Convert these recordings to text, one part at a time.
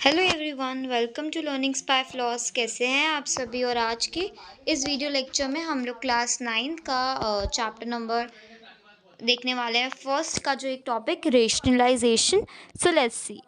Hello everyone, welcome to learning spy floss. कैसे हैं आप सभी। और आज के इस वीडियो लेक्चर में हम लोग क्लास 9 का चैप्टर नंबर देखने वाले हैं। फर्स्ट का जो एक topic rationalization. So let's see.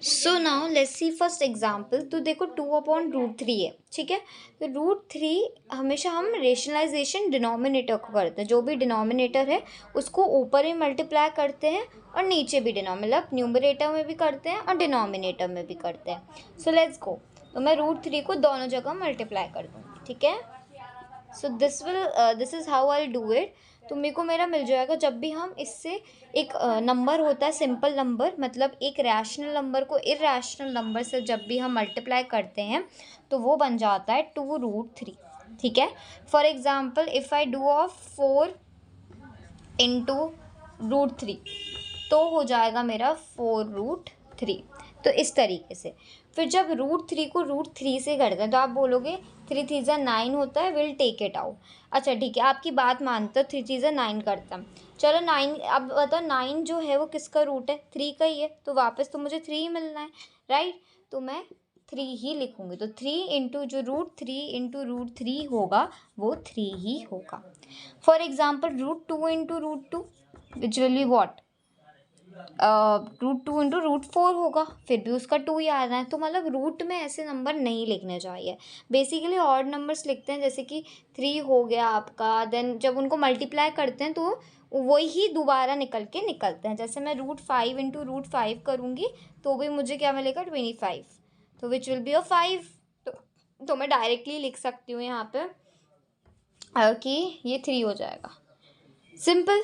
So now let's see first example. तो देखो 2/√3 है, ठीक है। तो √3 हमेशा हम रेशनलाइजेशन डिनोमिनेटर को करते हैं। जो भी डिनोमिनेटर है उसको ऊपर ही मल्टीप्लाई करते हैं और नीचे भी मतलब न्यूमरेटर में भी करते हैं और डिनोमिनेटर में भी करते हैं। So let's go. तो मैं √3 को दोनों जगह मल्टीप्लाई कर दूँगी, ठीक है। सो this is how I do it. तो मेरे को मेरा मिल जाएगा। जब भी हम इससे एक नंबर होता है सिंपल नंबर, मतलब एक रैशनल नंबर को इरैशनल नंबर से जब भी हम मल्टीप्लाई करते हैं तो वो बन जाता है 2√3, ठीक है। For example if I do of 4 into √3 तो हो जाएगा मेरा 4√3। तो इस तरीके से फिर जब √3 को √3 से करते हैं तो आप बोलोगे 3 3 9 होता है, विल टेक इट आउट। अच्छा ठीक है, आपकी बात मानते हो, 3 3 9 करता है। चलो 9, अब बताओ 9 जो है वो किसका रूट है, 3 का ही है। तो वापस तो मुझे 3 ही मिलना है, राइट। तो मैं 3 ही लिखूंगी। तो 3 इंटू जो √3 इंटू √3 होगा वो 3 ही होगा। For example √2 into √2 which will be what, √2 into √4 होगा, फिर भी उसका 2 ही आ रहा है। तो मतलब रूट में ऐसे नंबर नहीं लिखने चाहिए। बेसिकली ऑड नंबर्स लिखते हैं, जैसे कि 3 हो गया आपका, देन जब उनको मल्टीप्लाई करते हैं तो वही दोबारा निकलते हैं। जैसे मैं √5 इंटू √5 करूँगी तो भी मुझे क्या मिलेगा, 25। तो विच विल बी अ 5। तो मैं डायरेक्टली लिख सकती हूँ यहाँ पे कि ये 3 हो जाएगा, सिंपल।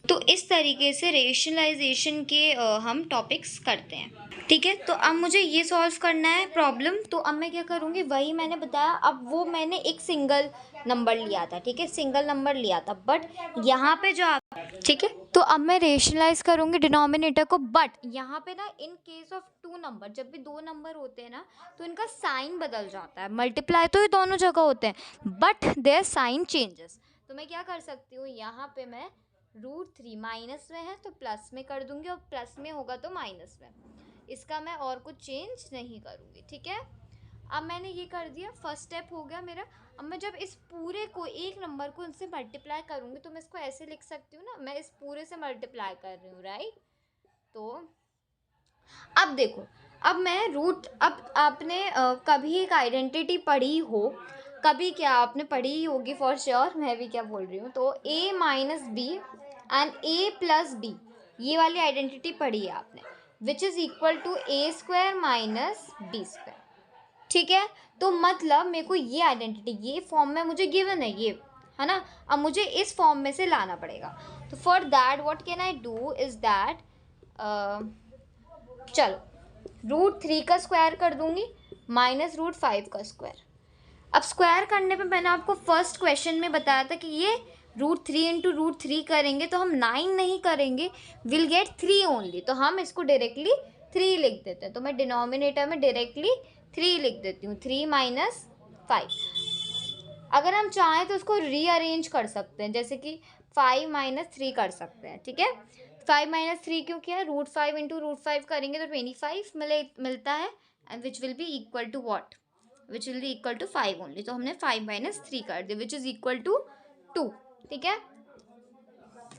तो इस तरीके से रेशनलाइजेशन के हम टॉपिक्स करते हैं, ठीक है। तो अब मुझे ये सॉल्व करना है प्रॉब्लम। तो अब मैं क्या करूँगी, वही मैंने बताया। अब वो मैंने एक सिंगल नंबर लिया था, ठीक है, सिंगल नंबर लिया था। बट यहाँ पे जो आप, ठीक है, तो अब मैं रेशनलाइज करूँगी डिनोमिनेटर को। बट यहाँ पे ना इन केस ऑफ 2 नंबर, जब भी 2 नंबर होते हैं ना तो इनका साइन बदल जाता है। मल्टीप्लाई तो ये दोनों जगह होते हैं बट देयर साइन चेंजेस। तो मैं क्या कर सकती हूँ, यहाँ पे मैं √3 माइनस में है तो प्लस में कर दूंगी, और प्लस में होगा तो माइनस में। इसका मैं और कुछ चेंज नहीं करूँगी, ठीक है। अब मैंने ये कर दिया, फर्स्ट स्टेप हो गया मेरा। अब मैं जब इस पूरे को, एक नंबर को इनसे मल्टीप्लाई करूँगी तो मैं इसको ऐसे लिख सकती हूँ ना, मैं इस पूरे से मल्टीप्लाई कर रही हूँ, राइट। तो अब देखो, अब मैं अब आपने कभी एक आइडेंटिटी पढ़ी हो, कभी क्या आपने पढ़ी ही होगी फॉर श्योर, मैं भी क्या बोल रही हूँ। तो a minus B and a plus B, ये वाली आइडेंटिटी पढ़ी है आपने, which is equal to a² minus b², ठीक है। तो मतलब मेरे को ये आइडेंटिटी, ये फॉर्म में मुझे गिवन है, ये है ना। अब मुझे इस फॉर्म में से लाना पड़ेगा। तो for that what can I do is that, चलो √3 का स्क्वायर कर दूंगी माइनस √5 का स्क्वायर। अब स्क्वायर करने पे मैंने आपको फर्स्ट क्वेश्चन में बताया था कि ये √3 इंटू √3 करेंगे तो हम 9 नहीं करेंगे, विल गेट 3 ओनली। तो हम इसको डायरेक्टली 3 लिख देते हैं। तो मैं डिनोमिनेटर में डायरेक्टली 3 लिख देती हूँ, 3 माइनस 5। अगर हम चाहें तो उसको रीअरेंज कर सकते हैं, जैसे कि 5 माइनस 3 कर सकते हैं, ठीक है। 5 माइनस 3 क्यों किया, √5 इंटू √5 करेंगे तो 25 मिलता है, and which will be equal to what, which will be equal to 5 only. तो हमने 5 माइनस 3 कर दिया, विच इज इक्वल टू 2, ठीक है।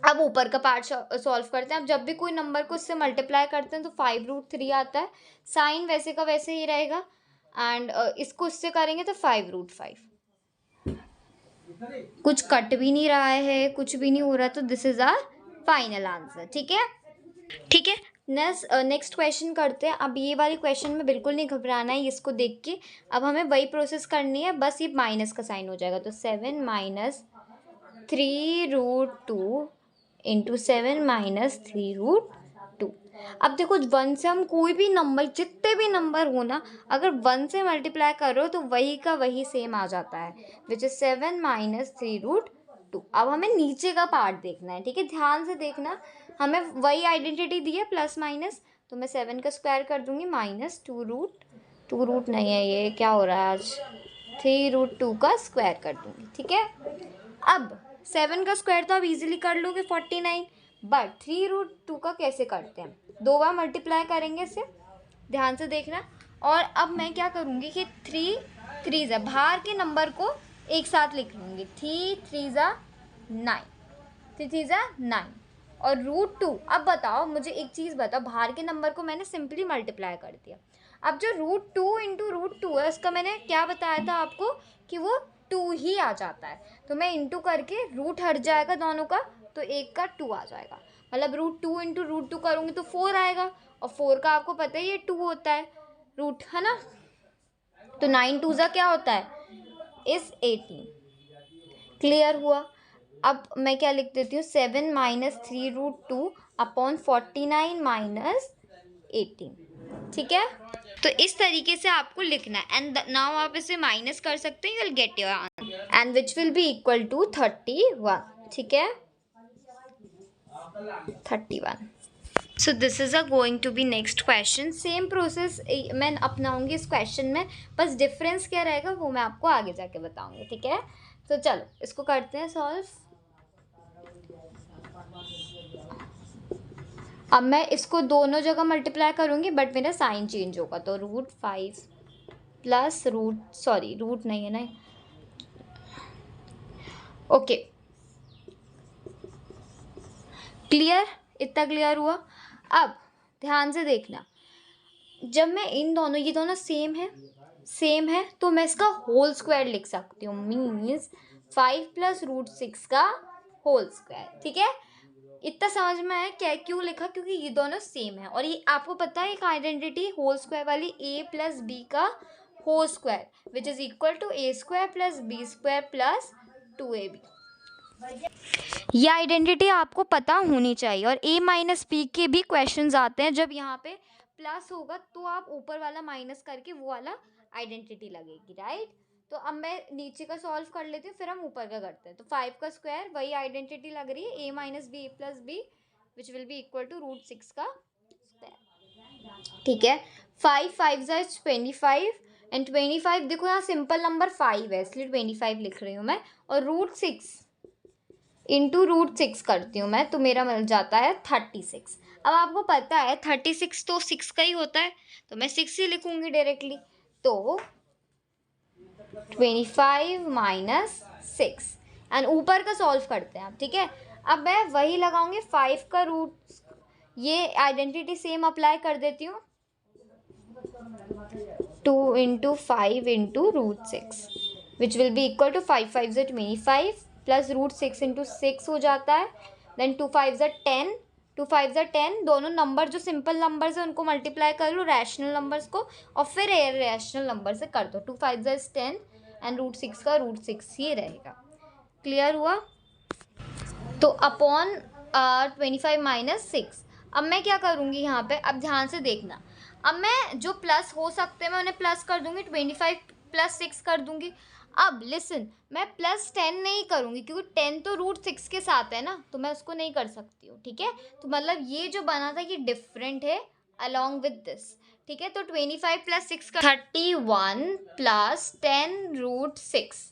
अब ऊपर का पार्ट सॉल्व करते हैं। अब जब भी कोई नंबर को इससे मल्टीप्लाई करते हैं तो 5√3 आता है, साइन वैसे का वैसे ही रहेगा, एंड इसको इससे करेंगे तो 5√5। कुछ कट भी नहीं रहा है, कुछ भी नहीं हो रहा। तो this is our final answer, ठीक है, ठीक है। नेक्स्ट क्वेश्चन करते हैं। अब ये वाली क्वेश्चन में बिल्कुल नहीं घबराना है इसको देख के। अब हमें वही प्रोसेस करनी है, बस ये माइनस का साइन हो जाएगा। तो 7 माइनस 3√2 इंटू 7 माइनस 3√2। अब देखो 1 से हम कोई भी नंबर, जितने भी नंबर हो ना, अगर 1 से मल्टीप्लाई करो तो वही का वही सेम आ जाता है, विच इज 7 माइनस 3√2। अब हमें नीचे का पार्ट देखना है, ठीक है, ध्यान से देखना। हमें वही आइडेंटिटी दी है, प्लस माइनस। तो मैं 7 का स्क्वायर कर दूंगी माइनस 2 रूट नहीं है, ये क्या हो रहा है आज, 3√2 का स्क्वायर कर दूंगी, ठीक है। अब 7 का स्क्वायर तो आप इजीली कर लोगे, 49। बट 3√2 का कैसे करते हैं, 2 बार मल्टीप्लाई करेंगे इसे, ध्यान से देखना। और अब मैं क्या करूँगी कि 3 3 बाहर के नंबर को एक साथ लिख लूँगी। 3 3 9, 3 3 9 और √2। अब बताओ मुझे एक चीज़ बताओ, बाहर के नंबर को मैंने सिंपली मल्टीप्लाई कर दिया। अब जो √2 इंटू √2 है उसका मैंने क्या बताया था आपको कि वो 2 ही आ जाता है। तो मैं इंटू करके रूट हट जाएगा दोनों का, तो एक का 2 आ जाएगा। मतलब √2 इंटू √2 करूँगी तो 4 आएगा, और 4 का आपको पता ही है 2 होता है रूट, है ना। तो 9 2 क्या होता है, इस 18। क्लियर हुआ। अब मैं क्या लिख देती हूँ, 7 - 3√2 अपॉन 49 - 18। ठीक है, तो इस तरीके से आपको लिखना है। एंड नाउ आप इसे माइनस कर सकते हैं, you will get your answer and which will be equal to 31। ठीक है, 31। So this is going to be next question. Same process मैं अपनाऊंगी इस क्वेश्चन में, बस डिफरेंस क्या रहेगा वो मैं आपको आगे जाके बताऊंगी। ठीक है, तो चलो इसको करते हैं सॉल्व। अब मैं इसको दोनों जगह मल्टीप्लाई करूँगी, बट मेरा साइन चेंज होगा। तो √5 प्लस रूट नहीं है ना, ओके। क्लियर, इतना क्लियर हुआ। अब ध्यान से देखना, जब मैं इन दोनों, ये दोनों सेम है तो मैं इसका होल स्क्वायर लिख सकती हूँ। मीन्स 5 + √6 का होल स्क्वायर। ठीक है, इतना समझ में आया क्या क्यों लिखा, क्योंकि ये दोनों सेम है। और ये आपको पता है एक आइडेंटिटी होल स्क्वायर वाली, a + b का whole square which is equal to a² + b² + 2ab। ये आइडेंटिटी आपको पता होनी चाहिए। और a - b के भी क्वेश्चंस आते हैं, जब यहाँ पे प्लस होगा तो आप ऊपर वाला माइनस करके वो वाला आइडेंटिटी लगेगी, राइट। तो अब मैं नीचे का सॉल्व कर लेती हूँ, फिर हम ऊपर का करते हैं। तो 5 का स्क्वायर, वही आइडेंटिटी लग रही है, a - b + b which will be equal to √6 का स्क्वायर। ठीक है, 5 5 = 25 एंड 25 देखो यहाँ सिंपल नंबर 5 है इसलिए 25 लिख रही हूँ मैं, और √6 इंटू √6 करती हूँ मैं, तो मेरा मिल जाता है 36। अब आपको पता है 36 तो 6 का ही होता है, तो मैं 6 ही लिखूंगी डायरेक्टली। तो 25 - 6 एंड ऊपर का सॉल्व करते हैं आप। ठीक है, अब मैं वही लगाऊंगी 5 का रूट, ये आइडेंटिटी सेम अप्लाई कर देती हूँ। 2 × 5 × √6 which will be equal to 5 5 = 25 plus √6 × 6 हो जाता है। देन 2 5 = 10, 2 5 = 10। दोनों नंबर जो सिंपल नंबर्स है उनको मल्टीप्लाई कर लो, रैशनल नंबर्स को, और फिर इरैशनल नंबर से कर दो। 2 5 = 10 एंड √6 का √6 ही रहेगा। क्लियर हुआ। तो अपॉन 25 - 6। अब मैं क्या करूँगी यहाँ पे, अब ध्यान से देखना। अब मैं जो प्लस हो सकते हैं मैं उन्हें प्लस कर दूँगी, 25 + 6 कर दूँगी। अब लिसन, मैं +10 नहीं करूँगी क्योंकि 10 तो √6 के साथ है ना, तो मैं उसको नहीं कर सकती हूँ। ठीक है, तो मतलब ये जो बना था ये डिफरेंट है अलॉन्ग विद दिस। ठीक है, तो 25 + 6 का 31 + 10 √6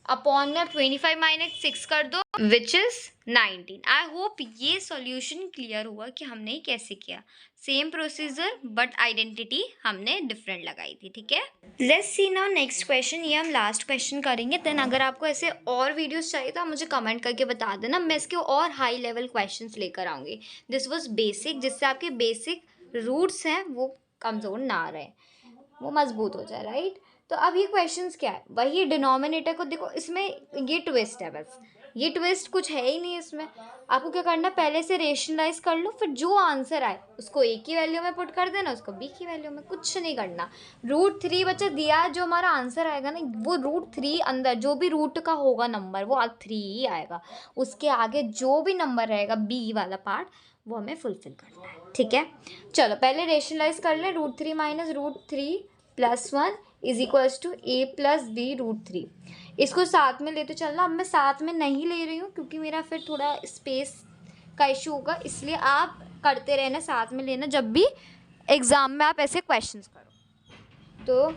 अपॉन में 25 - 6 कर दो विच इज 19। आई होप ये सॉल्यूशन क्लियर हुआ कि हमने कैसे किया। सेम प्रोसीजर बट आइडेंटिटी हमने डिफरेंट लगाई थी। ठीक है, let's see now next question. ये हम लास्ट क्वेश्चन करेंगे। देन अगर आपको ऐसे और वीडियोस चाहिए तो आप मुझे कमेंट करके बता देना, मैं इसके और हाई लेवल क्वेश्चंस लेकर आऊँगी। दिस वाज बेसिक, जिससे आपके बेसिक रूट्स हैं वो कमज़ोर ना रहे, वो मजबूत हो जाए, राइट। तो अब ये क्वेश्चंस क्या है, वही डिनोमिनेटर को देखो, इसमें ये ट्विस्ट है, बस ये ट्विस्ट कुछ है ही नहीं इसमें। आपको क्या करना, पहले से रेशनलाइज कर लो, फिर जो आंसर आए उसको a की वैल्यू में पुट कर देना, उसको b की वैल्यू में, कुछ नहीं करना। √3 बच्चा दिया है, जो हमारा आंसर आएगा ना वो √3 अंदर जो भी रूट का होगा नंबर वो 3 ही आएगा। उसके आगे जो भी नंबर रहेगा b वाला पार्ट वो हमें फुलफिल करना है। ठीक है, चलो पहले रेशनलाइज कर ले। √3 - √3 + 1 is equals to a + b √3। इसको साथ में लेते चलना। अब मैं साथ में नहीं ले रही हूँ क्योंकि मेरा फिर थोड़ा स्पेस का इशू होगा, इसलिए आप करते रहना, साथ में लेना जब भी एग्ज़ाम में आप ऐसे क्वेश्चंस करो। तो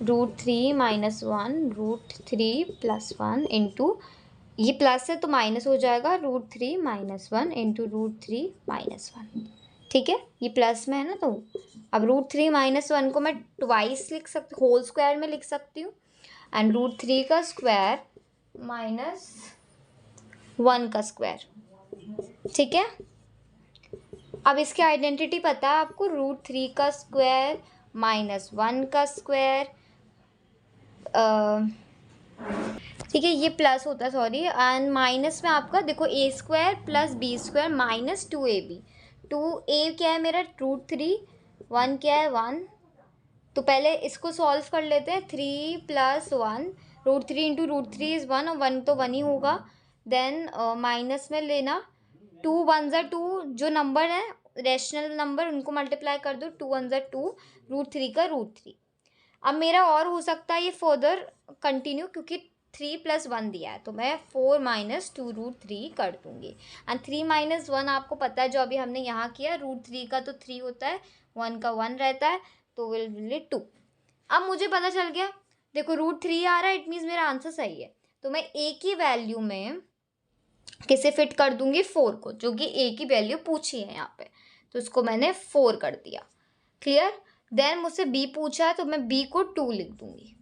√3 - 1 √3 + 1 इंटू, ये प्लस है तो माइनस हो जाएगा, √3 - 1 इंटू √3 - 1। ठीक है, ये प्लस में है ना, तो अब √3 - 1 को मैं ट्वाइस लिख सकती, होल स्क्वायर में लिख सकती हूँ, एंड √3 का स्क्वायर -1 का स्क्वायर। ठीक है, अब इसकी आइडेंटिटी पता है आपको, √3 का स्क्वायर -1 का स्क्वायर, ठीक है, ये प्लस होता है, सॉरी, एंड माइनस में आपका देखो a² + b² - 2ab। 2a क्या है मेरा, √3, 1 क्या है, 1, तो पहले इसको सॉल्व कर लेते हैं। 3 + 1, √3 × √3 इज़ 1, और 1 तो 1 ही होगा। देन माइनस में लेना, 2 1 ज़ा 2, जो नंबर है रेशनल नंबर उनको मल्टीप्लाई कर दो, 2 1 ज़ा 2, √3 का √3। अब मेरा और हो सकता है ये फर्दर कंटिन्यू, क्योंकि 3 + 1 दिया है, तो मैं 4 - 2 √3 कर दूंगी। एंड 3 - 1 आपको पता है, जो अभी हमने यहाँ किया, √3 का तो 3 होता है, 1 का 1 रहता है, तो विल बी 2। अब मुझे पता चल गया, देखो √3 आ रहा है, इट मीन्स मेरा आंसर सही है। तो मैं ए की वैल्यू में किसे फिट कर दूंगी, 4 को, जो कि ए की वैल्यू पूछी है यहाँ पे, तो इसको मैंने 4 कर दिया। क्लियर। देन मुझसे बी पूछा है, तो मैं बी को 2 लिख दूंगी,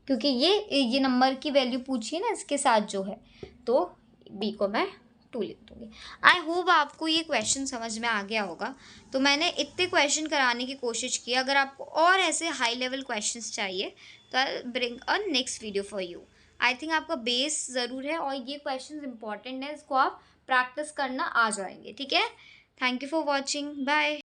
क्योंकि ये नंबर की वैल्यू पूछी है ना इसके साथ जो है, तो बी को मैं 2 लिख दूंगी। आई होप आपको ये क्वेश्चन समझ में आ गया होगा। तो मैंने इतने क्वेश्चन कराने की कोशिश की। अगर आपको और ऐसे हाई लेवल क्वेश्चंस चाहिए तो I bring a next video for you. I think आपका बेस ज़रूर है, और ये क्वेश्चंस इंपॉर्टेंट है, इसको आप प्रैक्टिस करना आ जाएंगे। ठीक है, thank you for watching, bye.